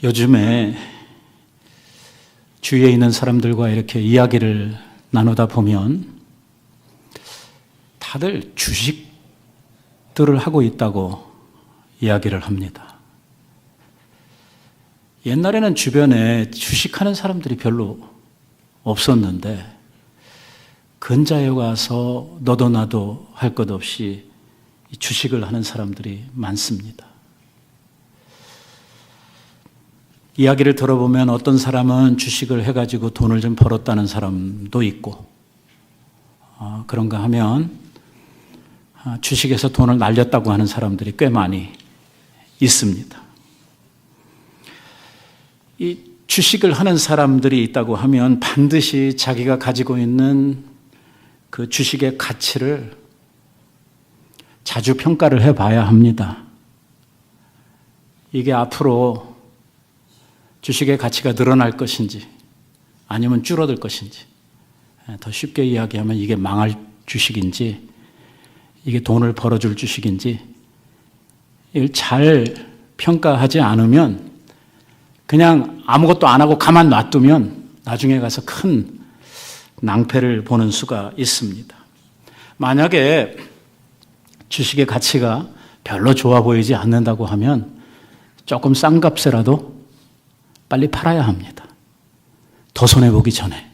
요즘에 주위에 있는 사람들과 이렇게 이야기를 나누다 보면 다들 주식들을 하고 있다고 이야기를 합니다. 옛날에는 주변에 주식하는 사람들이 별로 없었는데 근자에 와서 너도 나도 할 것 없이 주식을 하는 사람들이 많습니다. 이야기를 들어보면 어떤 사람은 주식을 해가지고 돈을 좀 벌었다는 사람도 있고, 그런가 하면 주식에서 돈을 날렸다고 하는 사람들이 꽤 많이 있습니다. 이 주식을 하는 사람들이 있다고 하면 반드시 자기가 가지고 있는 그 주식의 가치를 자주 평가를 해봐야 합니다. 이게 앞으로 주식의 가치가 늘어날 것인지 아니면 줄어들 것인지, 더 쉽게 이야기하면 이게 망할 주식인지 이게 돈을 벌어줄 주식인지 이걸 잘 평가하지 않으면 그냥 아무것도 안 하고 가만 놔두면 나중에 가서 큰 낭패를 보는 수가 있습니다. 만약에 주식의 가치가 별로 좋아 보이지 않는다고 하면 조금 싼 값에라도 빨리 팔아야 합니다. 더 손해보기 전에.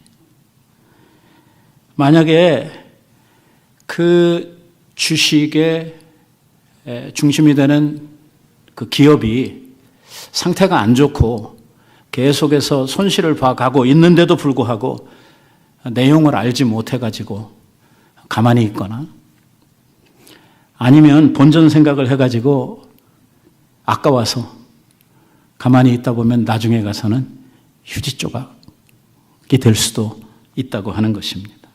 만약에 그 주식의 중심이 되는 그 기업이 상태가 안 좋고 계속해서 손실을 봐가고 있는데도 불구하고 내용을 알지 못해가지고 가만히 있거나 아니면 본전 생각을 해가지고 아까워서 가만히 있다 보면 나중에 가서는 휴지 조각이 될 수도 있다고 하는 것입니다.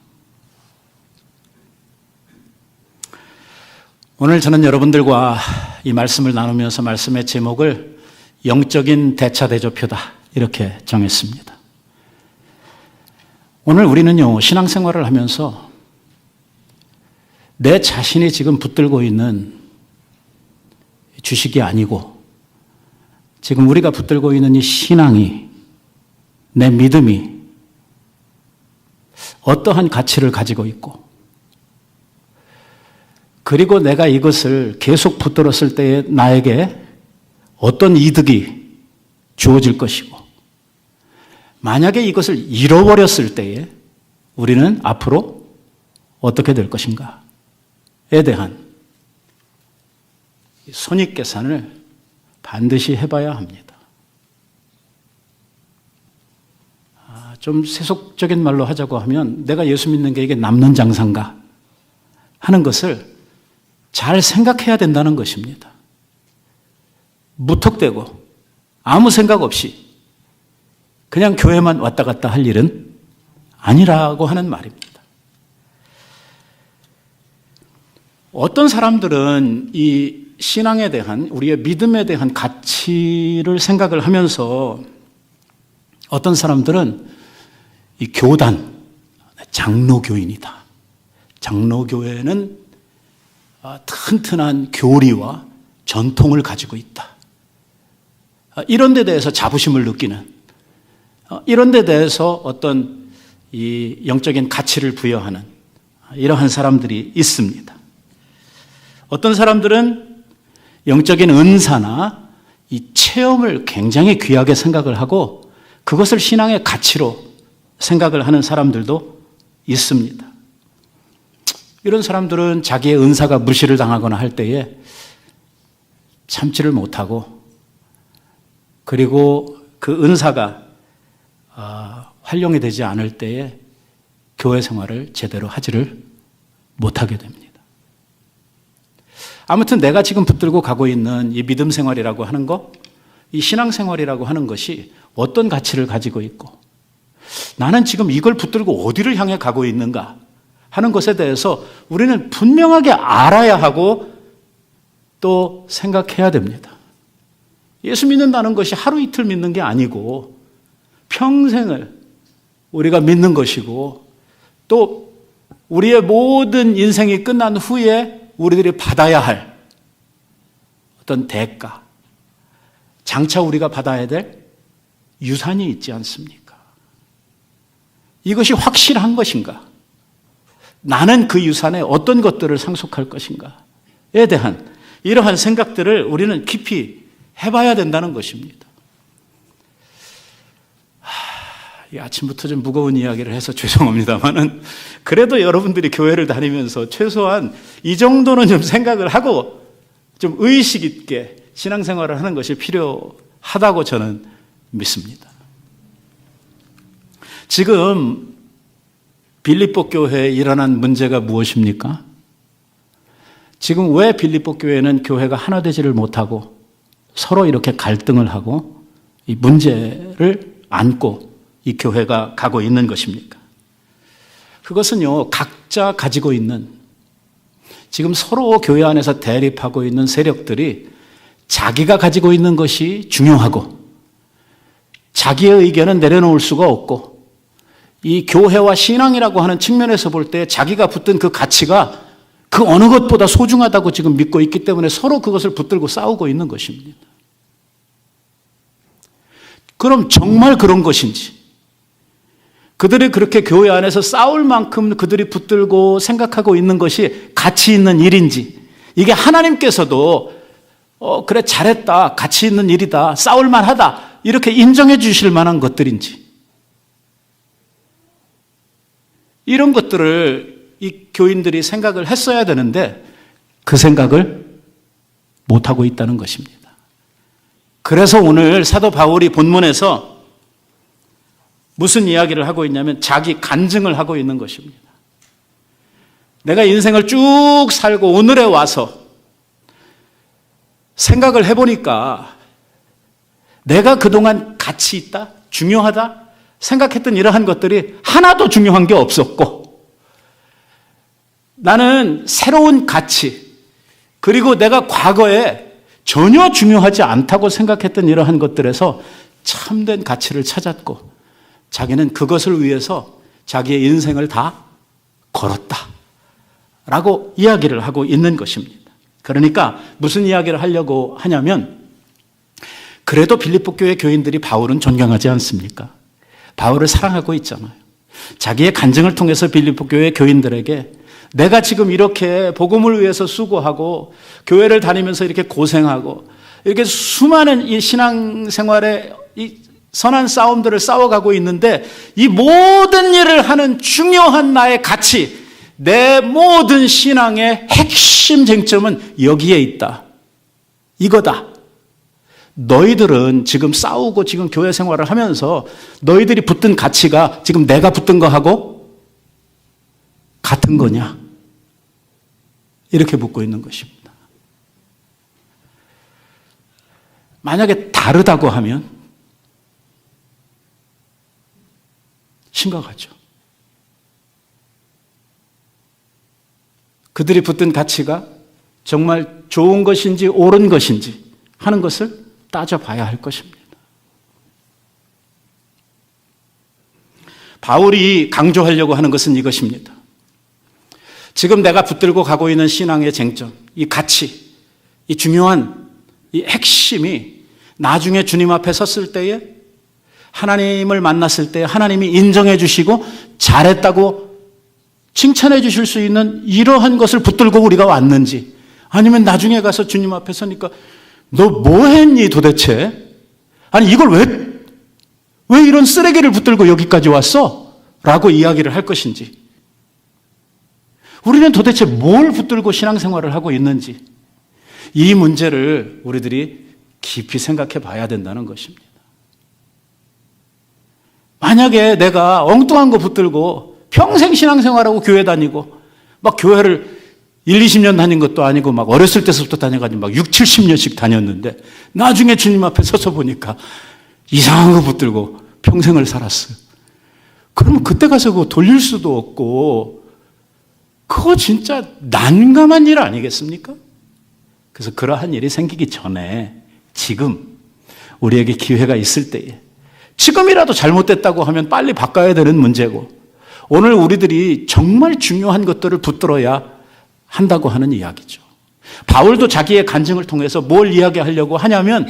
오늘 저는 여러분들과 이 말씀을 나누면서 말씀의 제목을 영적인 대차대조표다 이렇게 정했습니다. 오늘 우리는요, 신앙생활을 하면서 내 자신이 지금 붙들고 있는 주식이 아니고 지금 우리가 붙들고 있는 이 신앙이, 내 믿음이 어떠한 가치를 가지고 있고, 그리고 내가 이것을 계속 붙들었을 때에 나에게 어떤 이득이 주어질 것이고, 만약에 이것을 잃어버렸을 때에 우리는 앞으로 어떻게 될 것인가에 대한 손익계산을 반드시 해봐야 합니다. 좀 세속적인 말로 하자고 하면 내가 예수 믿는 게 이게 남는 장사인가 하는 것을 잘 생각해야 된다는 것입니다. 무턱대고 아무 생각 없이 그냥 교회만 왔다 갔다 할 일은 아니라고 하는 말입니다. 어떤 사람들은 이 신앙에 대한, 우리의 믿음에 대한 가치를 생각을 하면서 어떤 사람들은 이 교단, 장로교인이다. 장로교회는 튼튼한 교리와 전통을 가지고 있다. 이런 데 대해서 자부심을 느끼는, 이런 데 대해서 어떤 이 영적인 가치를 부여하는 이러한 사람들이 있습니다. 어떤 사람들은 영적인 은사나 이 체험을 굉장히 귀하게 생각을 하고 그것을 신앙의 가치로 생각을 하는 사람들도 있습니다. 이런 사람들은 자기의 은사가 무시를 당하거나 할 때에 참지를 못하고, 그리고 그 은사가 활용이 되지 않을 때에 교회 생활을 제대로 하지를 못하게 됩니다. 아무튼 내가 지금 붙들고 가고 있는 이 믿음 생활이라고 하는 것, 이 신앙 생활이라고 하는 것이 어떤 가치를 가지고 있고 나는 지금 이걸 붙들고 어디를 향해 가고 있는가 하는 것에 대해서 우리는 분명하게 알아야 하고 또 생각해야 됩니다. 예수 믿는다는 것이 하루 이틀 믿는 게 아니고 평생을 우리가 믿는 것이고, 또 우리의 모든 인생이 끝난 후에 우리들이 받아야 할 어떤 대가, 장차 우리가 받아야 될 유산이 있지 않습니까? 이것이 확실한 것인가? 나는 그 유산에 어떤 것들을 상속할 것인가에 대한 이러한 생각들을 우리는 깊이 해봐야 된다는 것입니다. 이 아침부터 좀 무거운 이야기를 해서 죄송합니다만은 그래도 여러분들이 교회를 다니면서 최소한 이 정도는 좀 생각을 하고 좀 의식 있게 신앙생활을 하는 것이 필요하다고 저는 믿습니다. 지금 빌립보 교회에 일어난 문제가 무엇입니까? 지금 왜 빌립보 교회는 교회가 하나 되지를 못하고 서로 이렇게 갈등을 하고 이 문제를 안고 이 교회가 가고 있는 것입니까? 그것은요, 각자 가지고 있는 지금 서로 교회 안에서 대립하고 있는 세력들이 자기가 가지고 있는 것이 중요하고 자기의 의견은 내려놓을 수가 없고 이 교회와 신앙이라고 하는 측면에서 볼 때 자기가 붙든 그 가치가 그 어느 것보다 소중하다고 지금 믿고 있기 때문에 서로 그것을 붙들고 싸우고 있는 것입니다. 그럼 정말 그런 것인지, 그들이 그렇게 교회 안에서 싸울 만큼 그들이 붙들고 생각하고 있는 것이 가치 있는 일인지, 이게 하나님께서도 그래 잘했다, 가치 있는 일이다, 싸울 만하다 이렇게 인정해 주실 만한 것들인지, 이런 것들을 이 교인들이 생각을 했어야 되는데 그 생각을 못하고 있다는 것입니다. 그래서 오늘 사도 바울이 본문에서 무슨 이야기를 하고 있냐면 자기 간증을 하고 있는 것입니다. 내가 인생을 쭉 살고 오늘에 와서 생각을 해보니까 내가 그동안 가치 있다, 중요하다 생각했던 이러한 것들이 하나도 중요한 게 없었고, 나는 새로운 가치, 그리고 내가 과거에 전혀 중요하지 않다고 생각했던 이러한 것들에서 참된 가치를 찾았고 자기는 그것을 위해서 자기의 인생을 다 걸었다라고 이야기를 하고 있는 것입니다. 그러니까 무슨 이야기를 하려고 하냐면, 그래도 빌립보 교회 교인들이 바울은 존경하지 않습니까? 바울을 사랑하고 있잖아요. 자기의 간증을 통해서 빌립보 교회 교인들에게 내가 지금 이렇게 복음을 위해서 수고하고 교회를 다니면서 이렇게 고생하고 이렇게 수많은 이 신앙생활에 이 선한 싸움들을 싸워가고 있는데 이 모든 일을 하는 중요한 나의 가치, 내 모든 신앙의 핵심 쟁점은 여기에 있다. 이거다. 너희들은 지금 싸우고 지금 교회 생활을 하면서 너희들이 붙든 가치가 지금 내가 붙든 거하고 같은 거냐? 이렇게 묻고 있는 것입니다. 만약에 다르다고 하면 심각하죠. 그들이 붙든 가치가 정말 좋은 것인지 옳은 것인지 하는 것을 따져봐야 할 것입니다. 바울이 강조하려고 하는 것은 이것입니다. 지금 내가 붙들고 가고 있는 신앙의 쟁점, 이 가치, 이 중요한 이 핵심이 나중에 주님 앞에 섰을 때에, 하나님을 만났을 때 하나님이 인정해 주시고 잘했다고 칭찬해 주실 수 있는 이러한 것을 붙들고 우리가 왔는지, 아니면 나중에 가서 주님 앞에 서니까 너 뭐 했니 도대체? 아니 이걸 왜 이런 쓰레기를 붙들고 여기까지 왔어? 라고 이야기를 할 것인지, 우리는 도대체 뭘 붙들고 신앙생활을 하고 있는지, 이 문제를 우리들이 깊이 생각해 봐야 된다는 것입니다. 만약에 내가 엉뚱한 거 붙들고 평생 신앙생활하고 교회 다니고 막 교회를 1, 20년 다닌 것도 아니고 막 어렸을 때부터 다녀가지고 막 6, 70년씩 다녔는데 나중에 주님 앞에 서서 보니까 이상한 거 붙들고 평생을 살았어요. 그러면 그때 가서 그거 돌릴 수도 없고 그거 진짜 난감한 일 아니겠습니까? 그래서 그러한 일이 생기기 전에 지금 우리에게 기회가 있을 때에 지금이라도 잘못됐다고 하면 빨리 바꿔야 되는 문제고, 오늘 우리들이 정말 중요한 것들을 붙들어야 한다고 하는 이야기죠. 바울도 자기의 간증을 통해서 뭘 이야기하려고 하냐면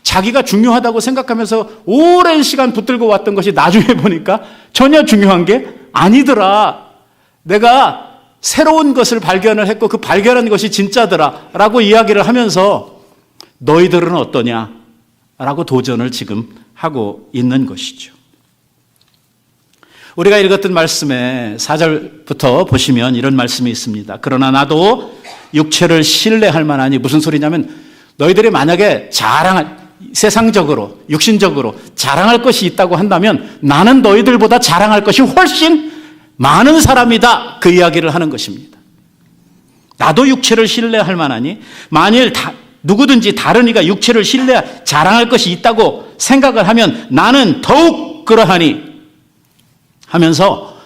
자기가 중요하다고 생각하면서 오랜 시간 붙들고 왔던 것이 나중에 보니까 전혀 중요한 게 아니더라. 내가 새로운 것을 발견을 했고 그 발견한 것이 진짜더라 라고 이야기를 하면서 너희들은 어떠냐 라고 도전을 지금 하고 있는 것이죠. 우리가 읽었던 말씀의 4절부터 보시면 이런 말씀이 있습니다. 그러나 나도 육체를 신뢰할 만하니, 무슨 소리냐면 너희들이 만약에 세상적으로 육신적으로 자랑할 것이 있다고 한다면 나는 너희들보다 자랑할 것이 훨씬 많은 사람이다, 그 이야기를 하는 것입니다. 나도 육체를 신뢰할 만하니 만일 누구든지 다른 이가 육체를 자랑할 것이 있다고 생각을 하면 나는 더욱 그러하니 하면서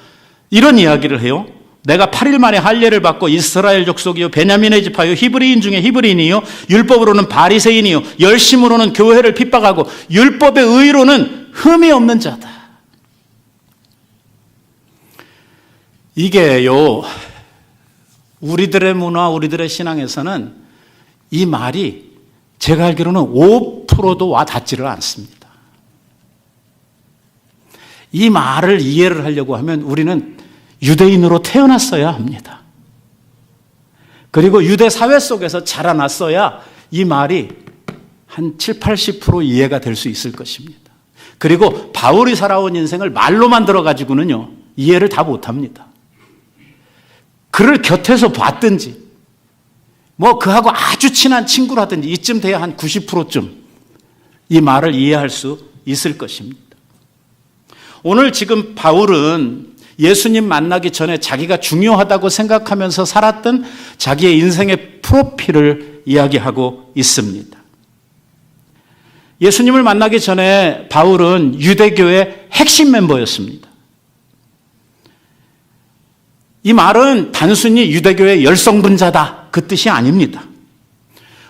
이런 이야기를 해요. 내가 8일 만에 할례를 받고 이스라엘 족속이요 베냐민의 지파요 히브리인 중에 히브리인이요 율법으로는 바리새인이요 열심으로는 교회를 핍박하고 율법의 의로는 흠이 없는 자다. 이게요, 우리들의 문화, 우리들의 신앙에서는 이 말이 제가 알기로는 5%도 와 닿지를 않습니다. 이 말을 이해를 하려고 하면 우리는 유대인으로 태어났어야 합니다. 그리고 유대 사회 속에서 자라났어야 이 말이 한 7, 80% 이해가 될 수 있을 것입니다. 그리고 바울이 살아온 인생을 말로만 들어가지고는요, 이해를 다 못합니다. 그를 곁에서 봤든지 그하고 아주 친한 친구라든지 이쯤 돼야 한 90%쯤 이 말을 이해할 수 있을 것입니다. 오늘 지금 바울은 예수님 만나기 전에 자기가 중요하다고 생각하면서 살았던 자기의 인생의 프로필을 이야기하고 있습니다. 예수님을 만나기 전에 바울은 유대교의 핵심 멤버였습니다. 이 말은 단순히 유대교의 열성분자다, 그 뜻이 아닙니다.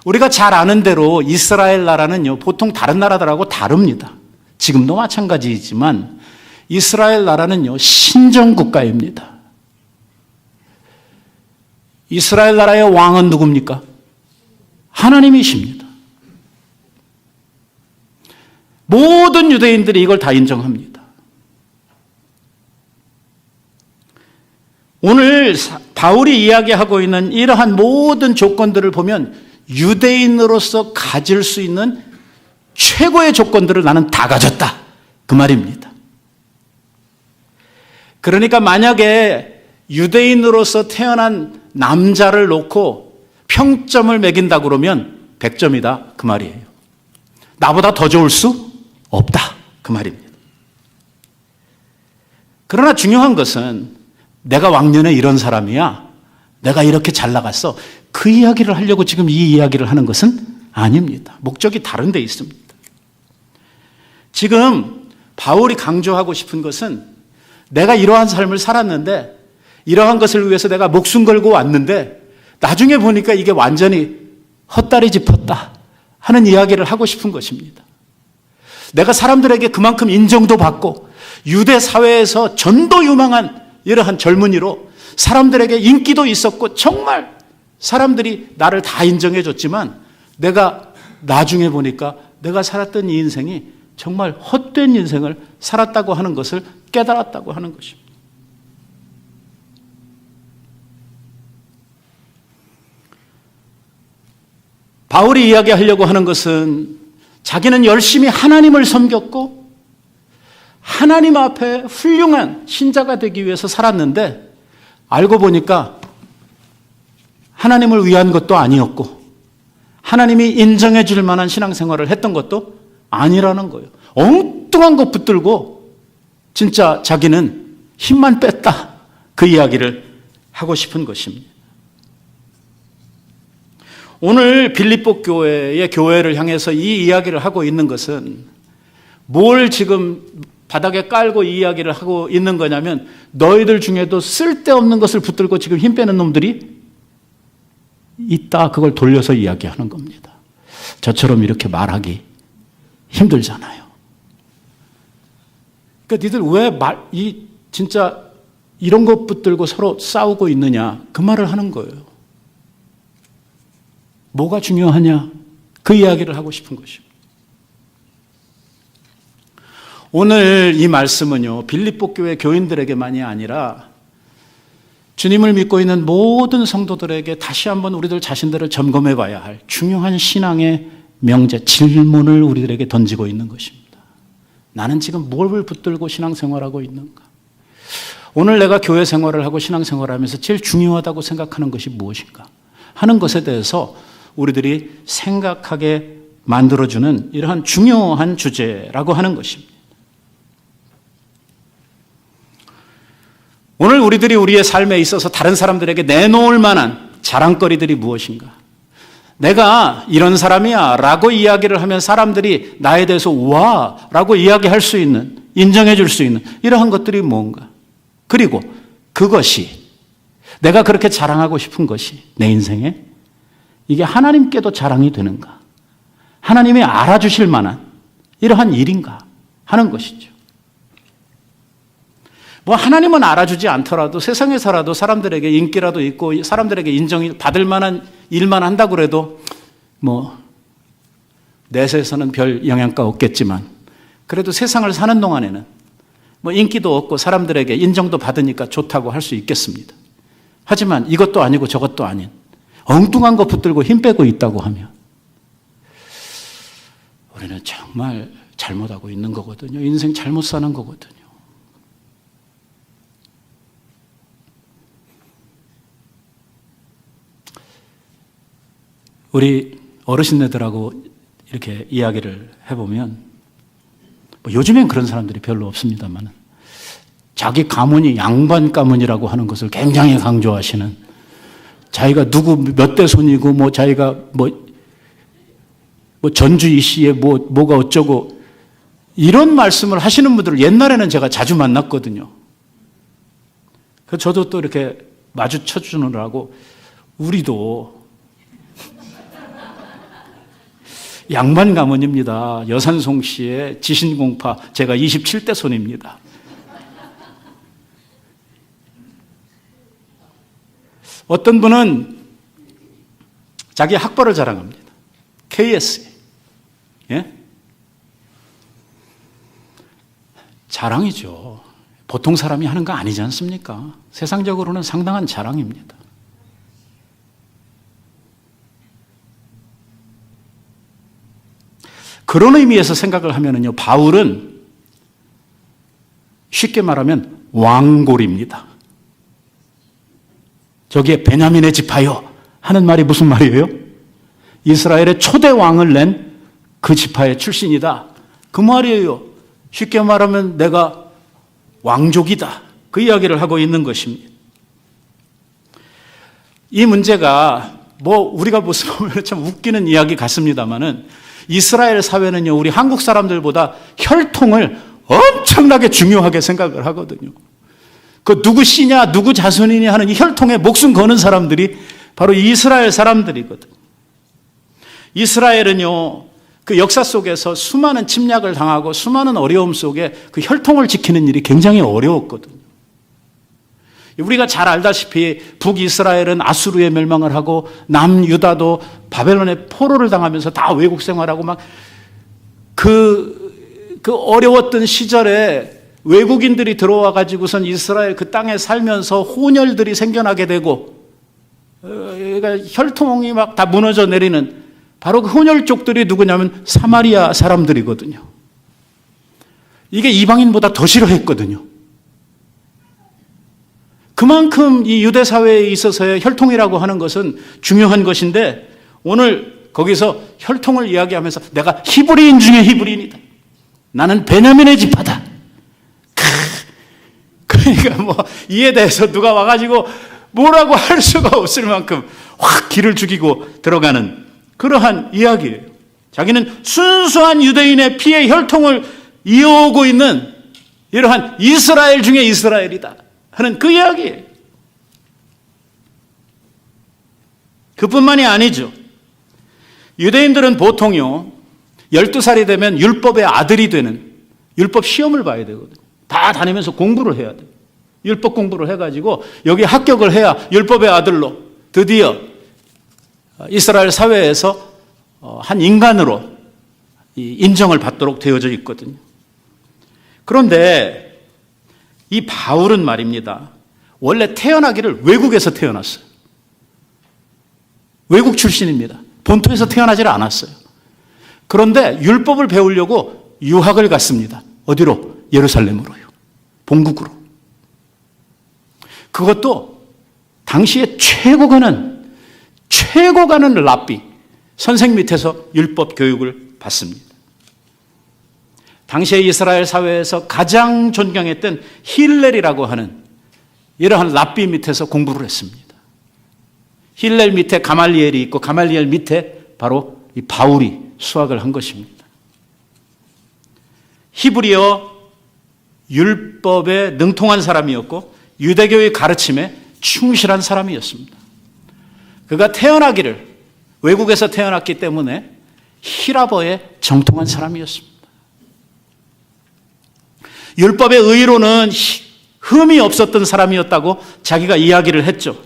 우리가 잘 아는 대로 이스라엘 나라는요, 보통 다른 나라들하고 다릅니다. 지금도 마찬가지이지만 이스라엘 나라는요, 신정국가입니다. 이스라엘 나라의 왕은 누굽니까? 하나님이십니다. 모든 유대인들이 이걸 다 인정합니다. 오늘 바울이 이야기하고 있는 이러한 모든 조건들을 보면 유대인으로서 가질 수 있는 최고의 조건들을 나는 다 가졌다, 그 말입니다. 그러니까 만약에 유대인으로서 태어난 남자를 놓고 평점을 매긴다 그러면 100점이다, 그 말이에요. 나보다 더 좋을 수 없다, 그 말입니다. 그러나 중요한 것은 내가 왕년에 이런 사람이야, 내가 이렇게 잘 나갔어, 그 이야기를 하려고 지금 이 이야기를 하는 것은 아닙니다. 목적이 다른 데 있습니다. 지금 바울이 강조하고 싶은 것은 내가 이러한 삶을 살았는데, 이러한 것을 위해서 내가 목숨 걸고 왔는데 나중에 보니까 이게 완전히 헛다리 짚었다 하는 이야기를 하고 싶은 것입니다. 내가 사람들에게 그만큼 인정도 받고 유대 사회에서 전도 유망한 이러한 젊은이로 사람들에게 인기도 있었고 정말 사람들이 나를 다 인정해 줬지만 내가 나중에 보니까 내가 살았던 이 인생이 정말 헛된 인생을 살았다고 하는 것을 깨달았다고 하는 것입니다. 바울이 이야기하려고 하는 것은 자기는 열심히 하나님을 섬겼고 하나님 앞에 훌륭한 신자가 되기 위해서 살았는데 알고 보니까 하나님을 위한 것도 아니었고 하나님이 인정해 줄 만한 신앙생활을 했던 것도 아니라는 거예요. 엉뚱한 것 붙들고 진짜 자기는 힘만 뺐다, 그 이야기를 하고 싶은 것입니다. 오늘 빌립보 교회의 교회를 향해서 이 이야기를 하고 있는 것은 뭘 지금 바닥에 깔고 이 이야기를 하고 있는 거냐면 너희들 중에도 쓸데없는 것을 붙들고 지금 힘 빼는 놈들이 있다, 그걸 돌려서 이야기하는 겁니다. 저처럼 이렇게 말하기 힘들잖아요. 그러니까 니들 왜 진짜 이런 것 붙들고 서로 싸우고 있느냐, 그 말을 하는 거예요. 뭐가 중요하냐, 그 이야기를 하고 싶은 것입니다. 오늘 이 말씀은요, 빌립보 교회 교인들에게만이 아니라 주님을 믿고 있는 모든 성도들에게 다시 한번 우리들 자신들을 점검해 봐야 할 중요한 신앙의 명제, 질문을 우리들에게 던지고 있는 것입니다. 나는 지금 뭘 붙들고 신앙생활하고 있는가? 오늘 내가 교회 생활을 하고 신앙생활을 하면서 제일 중요하다고 생각하는 것이 무엇인가? 하는 것에 대해서 우리들이 생각하게 만들어주는 이러한 중요한 주제라고 하는 것입니다. 오늘 우리들이 우리의 삶에 있어서 다른 사람들에게 내놓을 만한 자랑거리들이 무엇인가? 내가 이런 사람이야 라고 이야기를 하면 사람들이 나에 대해서 우와 라고 이야기할 수 있는, 인정해 줄 수 있는 이러한 것들이 뭔가? 그리고 그것이 내가 그렇게 자랑하고 싶은 것이 내 인생에 이게 하나님께도 자랑이 되는가? 하나님이 알아주실 만한 이러한 일인가? 하는 것이죠. 뭐 하나님은 알아주지 않더라도 세상에서라도 사람들에게 인기라도 있고 사람들에게 인정이 받을 만한 일만 한다고 해도 뭐 내세에서는 별 영향가 없겠지만 그래도 세상을 사는 동안에는 뭐 인기도 없고 사람들에게 인정도 받으니까 좋다고 할 수 있겠습니다. 하지만 이것도 아니고 저것도 아닌 엉뚱한 거 붙들고 힘 빼고 있다고 하면 우리는 정말 잘못하고 있는 거거든요. 인생 잘못 사는 거거든요. 우리 어르신네들하고 이렇게 이야기를 해보면 뭐 요즘엔 그런 사람들이 별로 없습니다만 자기 가문이 양반 가문이라고 하는 것을 굉장히 강조하시는 자기가 누구 몇 대 손이고 뭐 자기가 뭐 전주 이씨의 뭐가 어쩌고 이런 말씀을 하시는 분들을 옛날에는 제가 자주 만났거든요. 그래서 저도 또 이렇게 마주쳐 주느라고 우리도 양반 가문입니다. 여산송 씨의 지신공파 제가 27대 손입니다. 어떤 분은 자기 학벌을 자랑합니다. KS. 예? 자랑이죠. 보통 사람이 하는 거 아니지 않습니까? 세상적으로는 상당한 자랑입니다. 그런 의미에서 생각을 하면요, 바울은 쉽게 말하면 왕골입니다. 저기에 베냐민의 지파요 하는 말이 무슨 말이에요? 이스라엘의 초대 왕을 낸 그 지파의 출신이다. 그 말이에요. 쉽게 말하면 내가 왕족이다. 그 이야기를 하고 있는 것입니다. 이 문제가 뭐 우리가 무슨 보면 참 웃기는 이야기 같습니다만은 이스라엘 사회는요, 우리 한국 사람들보다 혈통을 엄청나게 중요하게 생각을 하거든요. 그 누구 씨냐, 누구 자손이냐 하는 이 혈통에 목숨 거는 사람들이 바로 이스라엘 사람들이거든요. 이스라엘은요, 그 역사 속에서 수많은 침략을 당하고 수많은 어려움 속에 그 혈통을 지키는 일이 굉장히 어려웠거든요. 우리가 잘 알다시피 북이스라엘은 아수르에 멸망을 하고 남유다도 바벨론의 포로를 당하면서 다 외국 생활하고 막 그 어려웠던 시절에 외국인들이 들어와 가지고선 이스라엘 그 땅에 살면서 혼혈들이 생겨나게 되고 그러니까 혈통이 막 다 무너져 내리는 바로 그 혼혈족들이 누구냐면 사마리아 사람들이거든요. 이게 이방인보다 더 싫어했거든요. 그만큼 이 유대 사회에 있어서의 혈통이라고 하는 것은 중요한 것인데 오늘 거기서 혈통을 이야기하면서 내가 히브리인 중에 히브리인이다. 나는 베냐민의 지파다. 그러니까 뭐 이에 대해서 누가 와가지고 뭐라고 할 수가 없을 만큼 확 기를 죽이고 들어가는 그러한 이야기예요. 자기는 순수한 유대인의 피의 혈통을 이어오고 있는 이러한 이스라엘 중에 이스라엘이다 하는 그 이야기예요. 그뿐만이 아니죠. 유대인들은 보통요 12살이 되면 율법의 아들이 되는 율법 시험을 봐야 되거든요. 다 다니면서 공부를 해야 돼요. 율법 공부를 해가지고 여기 합격을 해야 율법의 아들로 드디어 이스라엘 사회에서 한 인간으로 인정을 받도록 되어져 있거든요. 그런데 이 바울은 말입니다. 원래 태어나기를 외국에서 태어났어요. 외국 출신입니다. 본토에서 태어나질 않았어요. 그런데 율법을 배우려고 유학을 갔습니다. 어디로? 예루살렘으로요. 본국으로. 그것도 당시에 최고 가는 랍비, 선생 밑에서 율법 교육을 받습니다. 당시에 이스라엘 사회에서 가장 존경했던 힐렐이라고 하는 이러한 랍비 밑에서 공부를 했습니다. 힐렐 밑에 가말리엘이 있고 가말리엘 밑에 바로 이 바울이 수학을 한 것입니다. 히브리어 율법에 능통한 사람이었고 유대교의 가르침에 충실한 사람이었습니다. 그가 태어나기를 외국에서 태어났기 때문에 히라버에 정통한 사람이었습니다. 율법의 의로는 흠이 없었던 사람이었다고 자기가 이야기를 했죠.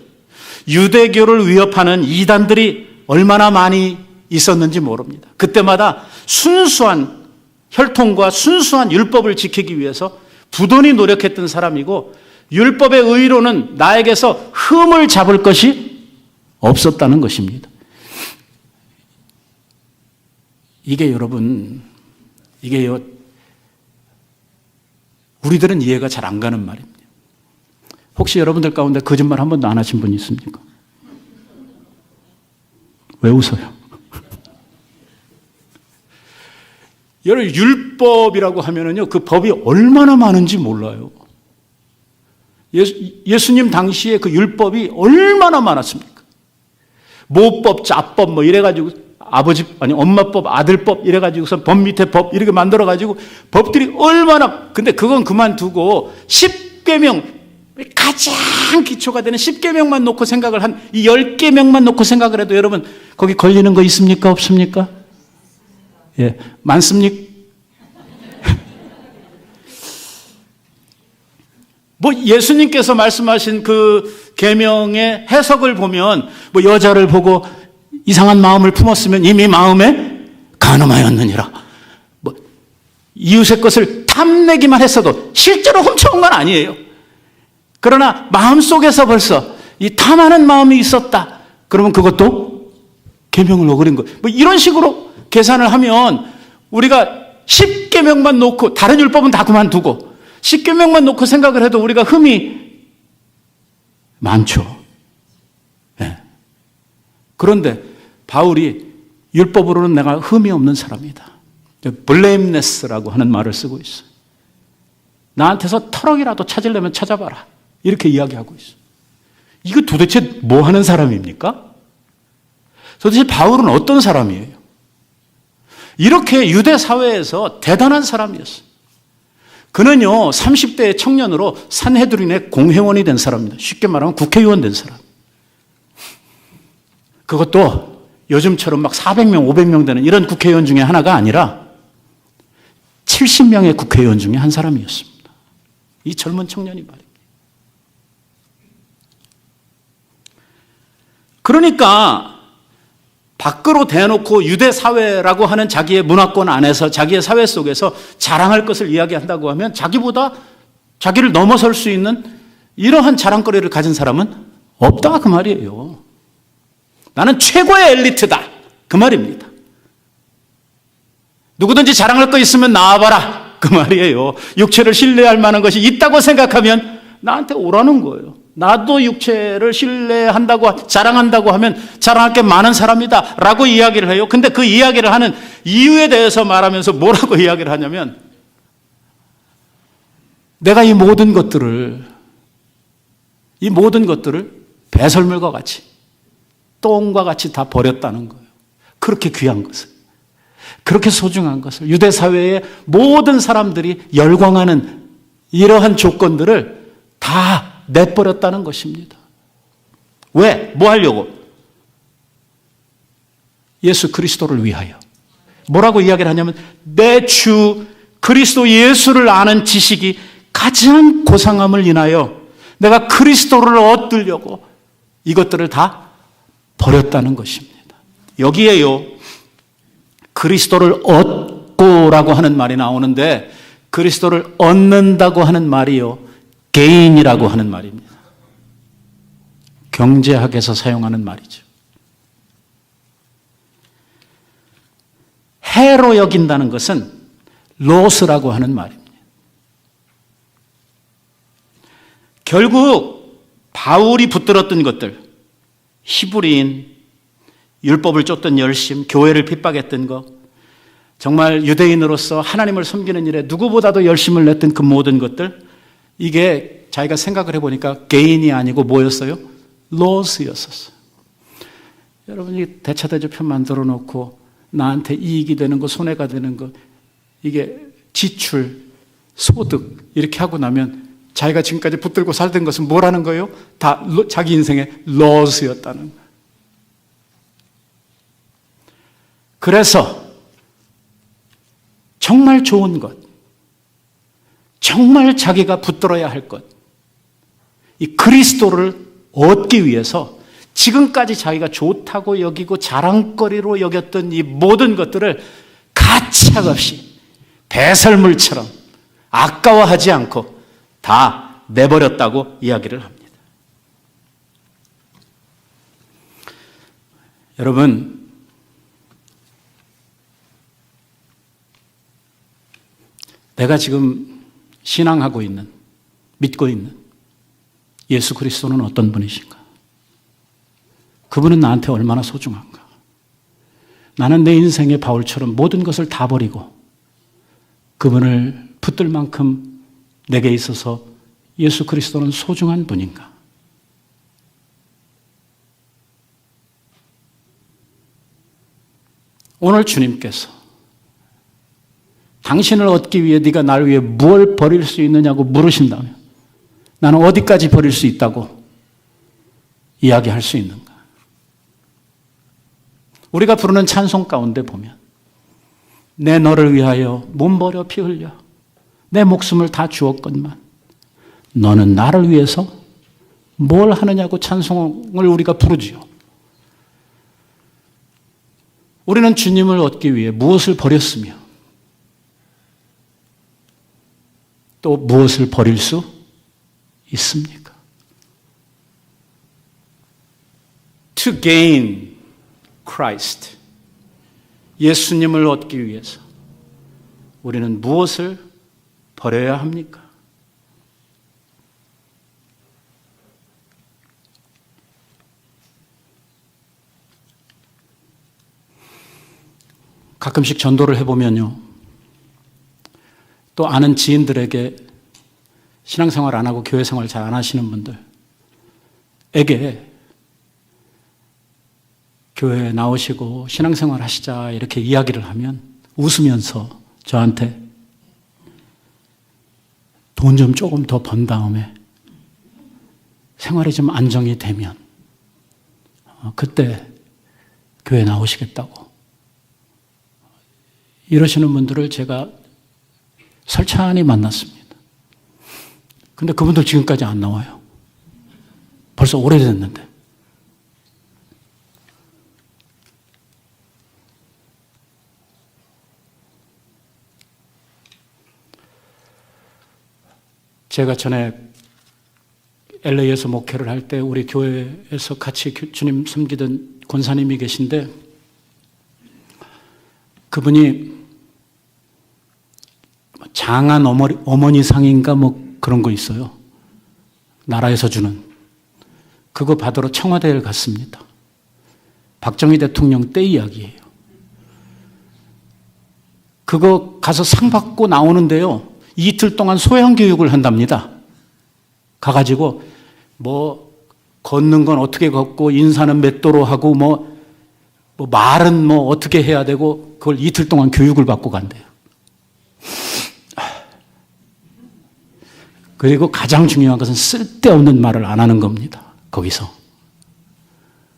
유대교를 위협하는 이단들이 얼마나 많이 있었는지 모릅니다. 그때마다 순수한 혈통과 순수한 율법을 지키기 위해서 부단히 노력했던 사람이고 율법의 의로는 나에게서 흠을 잡을 것이 없었다는 것입니다. 이게 여러분, 이게요, 우리들은 이해가 잘 안 가는 말입니다. 혹시 여러분들 가운데 거짓말 한 번도 안 하신 분 있습니까? 왜 웃어요? 여러분, 율법이라고 하면은요, 그 법이 얼마나 많은지 몰라요. 예수님 당시에 그 율법이 얼마나 많았습니까? 모법, 자법 뭐 이래가지고 엄마법, 아들법 이래가지고서 법 밑에 법 이렇게 만들어가지고 법들이 얼마나, 근데 그건 그만두고 10계명, 가장 기초가 되는 10계명만 놓고 생각을 한 이 10계명만 놓고 생각을 해도 여러분 거기 걸리는 거 있습니까? 없습니까? 예, 많습니까? 뭐 예수님께서 말씀하신 그 계명의 해석을 보면 뭐 여자를 보고 이상한 마음을 품었으면 이미 마음에 간음하였느니라. 뭐 이웃의 것을 탐내기만 했어도 실제로 훔쳐온 건 아니에요. 그러나 마음속에서 벌써 이 탐하는 마음이 있었다. 그러면 그것도 계명을 어긴 거예요. 뭐 이런 식으로 계산을 하면 우리가 10계명만 놓고 다른 율법은 다 그만두고 10계명만 놓고 생각을 해도 우리가 흠이 많죠. 네. 그런데 바울이 율법으로는 내가 흠이 없는 사람이다. blameless라고 하는 말을 쓰고 있어요. 나한테서 터럭이라도 찾으려면 찾아봐라. 이렇게 이야기하고 있어요. 이거 도대체 뭐 하는 사람입니까? 도대체 바울은 어떤 사람이에요? 이렇게 유대 사회에서 대단한 사람이었어요. 그는요, 30대의 청년으로 산헤드린의 공회원이 된 사람입니다. 쉽게 말하면 국회의원 된 사람. 그것도 요즘처럼 막 400명, 500명 되는 이런 국회의원 중에 하나가 아니라 70명의 국회의원 중에 한 사람이었습니다. 이 젊은 청년이 말이에요. 그러니까 밖으로 대놓고 유대 사회라고 하는 자기의 문화권 안에서 자기의 사회 속에서 자랑할 것을 이야기한다고 하면 자기보다 자기를 넘어설 수 있는 이러한 자랑거리를 가진 사람은 없다 그 말이에요. 나는 최고의 엘리트다 그 말입니다. 누구든지 자랑할 거 있으면 나와봐라 그 말이에요. 육체를 신뢰할 만한 것이 있다고 생각하면 나한테 오라는 거예요. 나도 육체를 신뢰한다고 자랑한다고 하면 자랑할 게 많은 사람이다 라고 이야기를 해요. 근데 그 이야기를 하는 이유에 대해서 말하면서 뭐라고 이야기를 하냐면 내가 이 모든 것들을 배설물과 같이 똥과 같이 다 버렸다는 거예요. 그렇게 귀한 것을, 그렇게 소중한 것을 유대 사회의 모든 사람들이 열광하는 이러한 조건들을 다 내버렸다는 것입니다. 왜? 뭐 하려고? 예수 그리스도를 위하여. 뭐라고 이야기를 하냐면 내 주 그리스도 예수를 아는 지식이 가장 고상함을 인하여 내가 그리스도를 얻으려고 이것들을 다 버렸다는 것입니다. 여기에요, 그리스도를 얻고라고 하는 말이 나오는데 그리스도를 얻는다고 하는 말이요, gain이라고 하는 말입니다. 경제학에서 사용하는 말이죠. 해로 여긴다는 것은 loss라고 하는 말입니다. 결국 바울이 붙들었던 것들, 히브리인, 율법을 쫓던 열심, 교회를 핍박했던 것, 정말 유대인으로서 하나님을 섬기는 일에 누구보다도 열심을 냈던 그 모든 것들, 이게 자기가 생각을 해보니까 게인이 아니고 뭐였어요? 로스였었어요. 여러분이 대차대조표 만들어 놓고 나한테 이익이 되는 거, 손해가 되는 거, 이게 지출, 소득 이렇게 하고 나면 자기가 지금까지 붙들고 살던 것은 뭐라는 거예요? 다 자기 인생의 로스였다는 거예요. 그래서 정말 좋은 것, 정말 자기가 붙들어야 할 것, 이 그리스도를 얻기 위해서 지금까지 자기가 좋다고 여기고 자랑거리로 여겼던 이 모든 것들을 가차없이 배설물처럼 아까워하지 않고 다 내버렸다고 이야기를 합니다. 여러분, 내가 지금 신앙하고 있는, 믿고 있는 예수 그리스도는 어떤 분이신가? 그분은 나한테 얼마나 소중한가? 나는 내 인생의 바울처럼 모든 것을 다 버리고 그분을 붙들 만큼 내게 있어서 예수 그리스도는 소중한 분인가? 오늘 주님께서 당신을 얻기 위해 네가 나를 위해 무엇을 버릴 수 있느냐고 물으신다면 나는 어디까지 버릴 수 있다고 이야기할 수 있는가? 우리가 부르는 찬송 가운데 보면 내 너를 위하여 몸 버려 피 흘려 내 목숨을 다 주었건만 너는 나를 위해서 뭘 하느냐고 찬송을 우리가 부르지요. 우리는 주님을 얻기 위해 무엇을 버렸으며 또 무엇을 버릴 수 있습니까? To gain Christ, 예수님을 얻기 위해서 우리는 무엇을 버려야 합니까? 가끔씩 전도를 해보면요, 또 아는 지인들에게 신앙생활 안 하고 교회생활 잘 안 하시는 분들에게 교회에 나오시고 신앙생활 하시자 이렇게 이야기를 하면 웃으면서 저한테 돈 좀 조금 더 번 다음에 생활이 좀 안정이 되면 그때 교회 나오시겠다고 이러시는 분들을 제가 설찬히 만났습니다. 근데 그분들 지금까지 안 나와요. 벌써 오래됐는데. 제가 전에 LA에서 목회를 할 때 우리 교회에서 같이 주님 섬기던 권사님이 계신데 그분이 장한 어머니 상인가 뭐 그런 거 있어요. 나라에서 주는. 그거 받으러 청와대에 갔습니다. 박정희 대통령 때 이야기예요. 그거 가서 상 받고 나오는데요. 이틀 동안 소양 교육을 한답니다. 가가지고 뭐 걷는 건 어떻게 걷고 인사는 몇 도로 하고 뭐 말은 뭐 어떻게 해야 되고 그걸 이틀 동안 교육을 받고 간대요. 그리고 가장 중요한 것은 쓸데없는 말을 안 하는 겁니다. 거기서.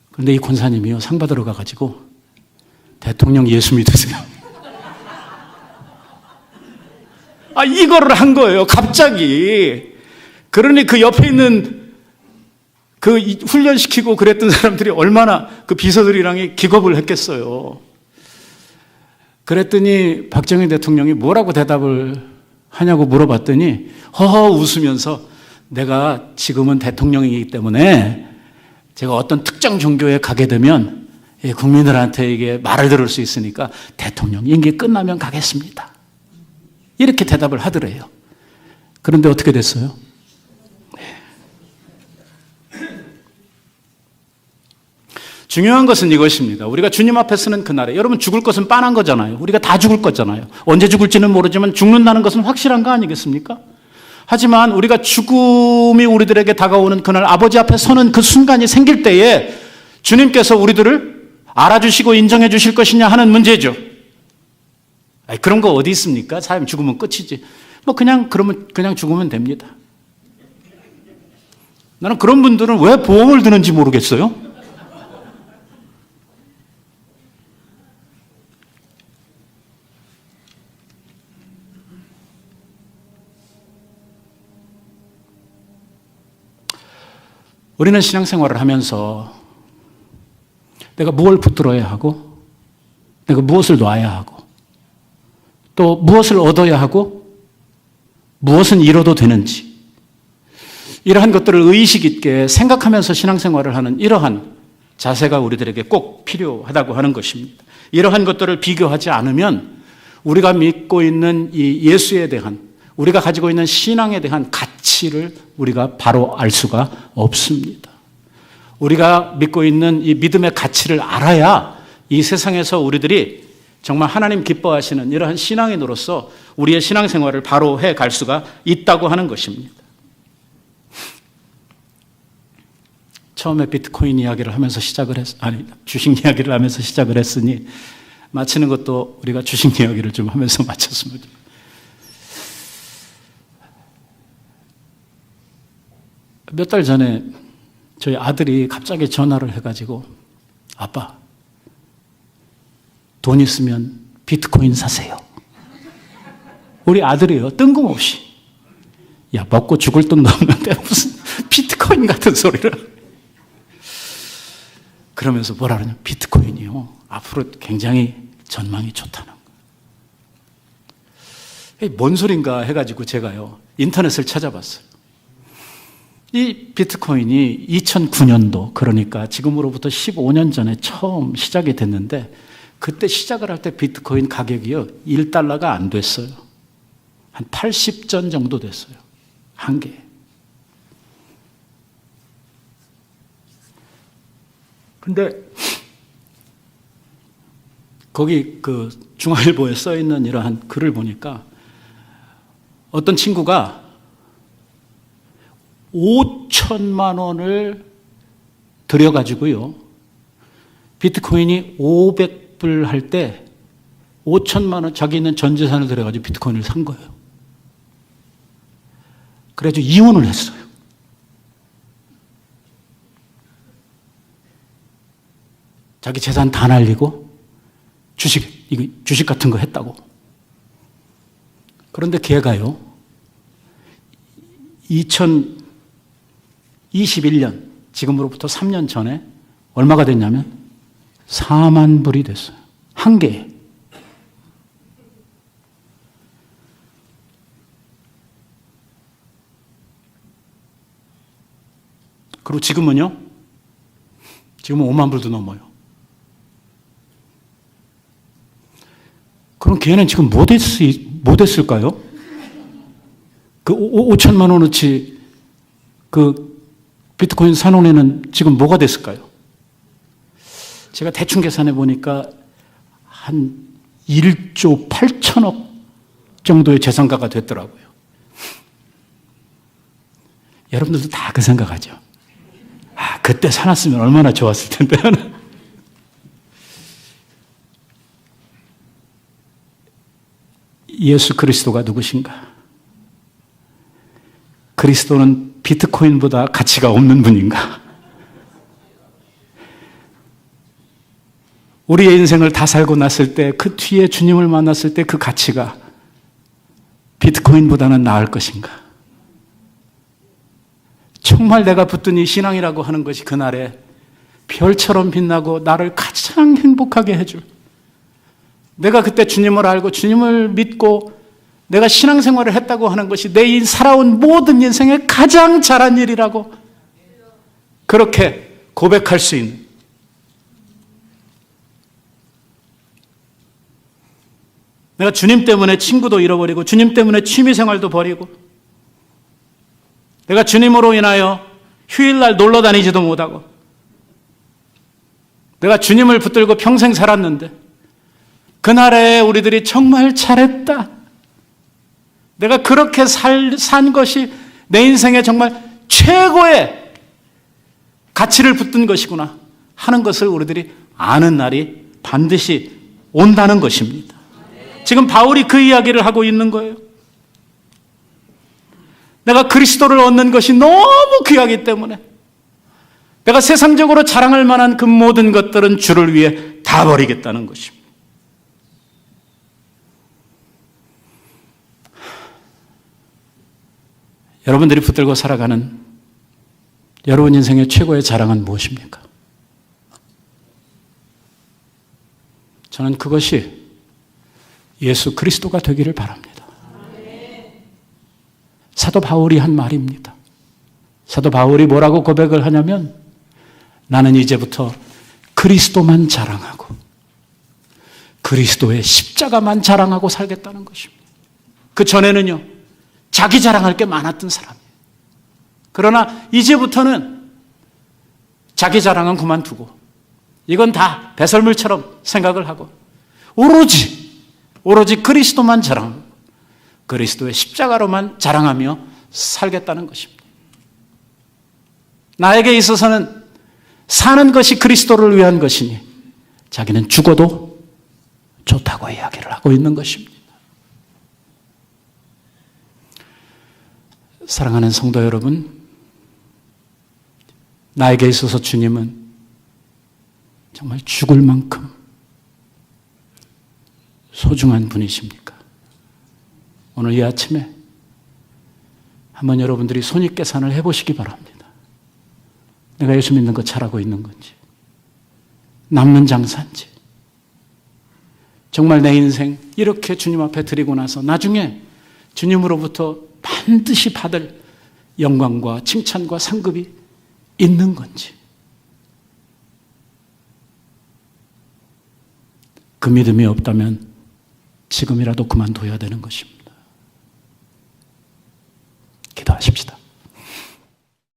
그런데 이 권사님이요, 상 받으러 가가지고 대통령 예수 믿으세요. 이거를 한 거예요, 갑자기. 그러니 그 옆에 있는 그 훈련시키고 그랬던 사람들이 얼마나 그 비서들이랑 기겁을 했겠어요. 그랬더니 박정희 대통령이 뭐라고 대답을 하냐고 물어봤더니 허허 웃으면서 내가 지금은 대통령이기 때문에 제가 어떤 특정 종교에 가게 되면 국민들한테 이게 말을 들을 수 있으니까 대통령 임기 끝나면 가겠습니다. 이렇게 대답을 하더래요. 그런데 어떻게 됐어요? 중요한 것은 이것입니다. 우리가 주님 앞에 서는 그날에 여러분 죽을 것은 뻔한 거잖아요. 우리가 다 죽을 거잖아요. 언제 죽을지는 모르지만 죽는다는 것은 확실한 거 아니겠습니까? 하지만 우리가 죽음이 우리들에게 다가오는 그날 아버지 앞에 서는 그 순간이 생길 때에 주님께서 우리들을 알아주시고 인정해 주실 것이냐 하는 문제죠. 그런 거 어디 있습니까? 사람 죽으면 끝이지. 그러면 그냥 죽으면 됩니다. 나는 그런 분들은 왜 보험을 드는지 모르겠어요. 우리는 신앙생활을 하면서 내가 무엇을 붙들어야 하고 내가 무엇을 놔야 하고 또 무엇을 얻어야 하고 무엇은 잃어도 되는지 이러한 것들을 의식 있게 생각하면서 신앙생활을 하는 이러한 자세가 우리들에게 꼭 필요하다고 하는 것입니다. 이러한 것들을 비교하지 않으면 우리가 믿고 있는 이 예수에 대한 우리가 가지고 있는 신앙에 대한 가치를 우리가 바로 알 수가 없습니다. 우리가 믿고 있는 이 믿음의 가치를 알아야 이 세상에서 우리들이 정말 하나님 기뻐하시는 이러한 신앙인으로서 우리의 신앙생활을 바로 해갈 수가 있다고 하는 것입니다. 처음에 비트코인 이야기를 하면서 주식 이야기를 하면서 시작을 했으니 마치는 것도 우리가 주식 이야기를 좀 하면서 마쳤으면 좋겠습니다. 몇 달 전에 저희 아들이 갑자기 전화를 해가지고 아빠 돈 있으면 비트코인 사세요. 우리 아들이요. 뜬금없이 야 먹고 죽을 돈도 없는데 무슨 비트코인 같은 소리를 그러면서 뭐라 그러냐 비트코인이요. 앞으로 굉장히 전망이 좋다는 거예요. 뭔 소린가 해가지고 제가요 인터넷을 찾아봤어요. 이 비트코인이 2009년도 그러니까 지금으로부터 15년 전에 처음 시작이 됐는데 그때 시작을 할 때 비트코인 가격이요 1달러가 안 됐어요. 한 80전 정도 됐어요. 한 개. 근데 거기 그 중앙일보에 써 있는 이러한 글을 보니까 어떤 친구가 5천만 원을 들여가지고요. 비트코인이 500불 할 때 5천만 원 자기 있는 전 재산을 들여가지고 비트코인을 산 거예요. 그래가지고 이혼을 했어요. 자기 재산 다 날리고 주식 같은 거 했다고. 그런데 걔가요. 2021년 지금으로부터 3년 전에 얼마가 됐냐면 4만 불이 됐어요. 한 개에. 그리고 지금은요? 지금은 5만 불도 넘어요. 그럼 걔는 지금 뭐 됐을까요? 그 5천만 원어치 그 비트코인 사놓은 애는 지금 뭐가 됐을까요? 제가 대충 계산해 보니까 한 1조 8천억 정도의 재산가가 됐더라고요. 여러분들도 다 그 생각하죠? 그때 사놨으면 얼마나 좋았을 텐데. 예수 그리스도가 누구신가? 그리스도는 비트코인보다 가치가 없는 분인가? 우리의 인생을 다 살고 났을 때 그 뒤에 주님을 만났을 때 그 가치가 비트코인보다는 나을 것인가? 정말 내가 붙든 이 신앙이라고 하는 것이 그날에 별처럼 빛나고 나를 가장 행복하게 해줄, 내가 그때 주님을 알고 주님을 믿고 내가 신앙생활을 했다고 하는 것이 내 살아온 모든 인생에 가장 잘한 일이라고 그렇게 고백할 수 있는, 내가 주님 때문에 친구도 잃어버리고 주님 때문에 취미생활도 버리고 내가 주님으로 인하여 휴일날 놀러 다니지도 못하고 내가 주님을 붙들고 평생 살았는데 그날에 우리들이 정말 잘했다, 내가 그렇게 산 것이 내 인생에 정말 최고의 가치를 붙든 것이구나 하는 것을 우리들이 아는 날이 반드시 온다는 것입니다. 지금 바울이 그 이야기를 하고 있는 거예요. 내가 그리스도를 얻는 것이 너무 귀하기 때문에 내가 세상적으로 자랑할 만한 그 모든 것들은 주를 위해 다 버리겠다는 것입니다. 여러분들이 붙들고 살아가는 여러분 인생의 최고의 자랑은 무엇입니까? 저는 그것이 예수 그리스도가 되기를 바랍니다. 사도 바울이 한 말입니다. 사도 바울이 뭐라고 고백을 하냐면, 나는 이제부터 그리스도만 자랑하고 그리스도의 십자가만 자랑하고 살겠다는 것입니다. 그 전에는요, 자기 자랑할 게 많았던 사람이에요. 그러나 이제부터는 자기 자랑은 그만두고 이건 다 배설물처럼 생각을 하고 오로지 그리스도만 자랑하고 그리스도의 십자가로만 자랑하며 살겠다는 것입니다. 나에게 있어서는 사는 것이 그리스도를 위한 것이니 자기는 죽어도 좋다고 이야기를 하고 있는 것입니다. 사랑하는 성도 여러분, 나에게 있어서 주님은 정말 죽을 만큼 소중한 분이십니까? 오늘 이 아침에 한번 여러분들이 손익계산을 해보시기 바랍니다. 내가 예수 믿는 거 잘하고 있는 건지, 남는 장사인지, 정말 내 인생 이렇게 주님 앞에 드리고 나서 나중에 주님으로부터 반드시 받을 영광과 칭찬과 상급이 있는 건지, 그 믿음이 없다면 지금이라도 그만둬야 되는 것입니다.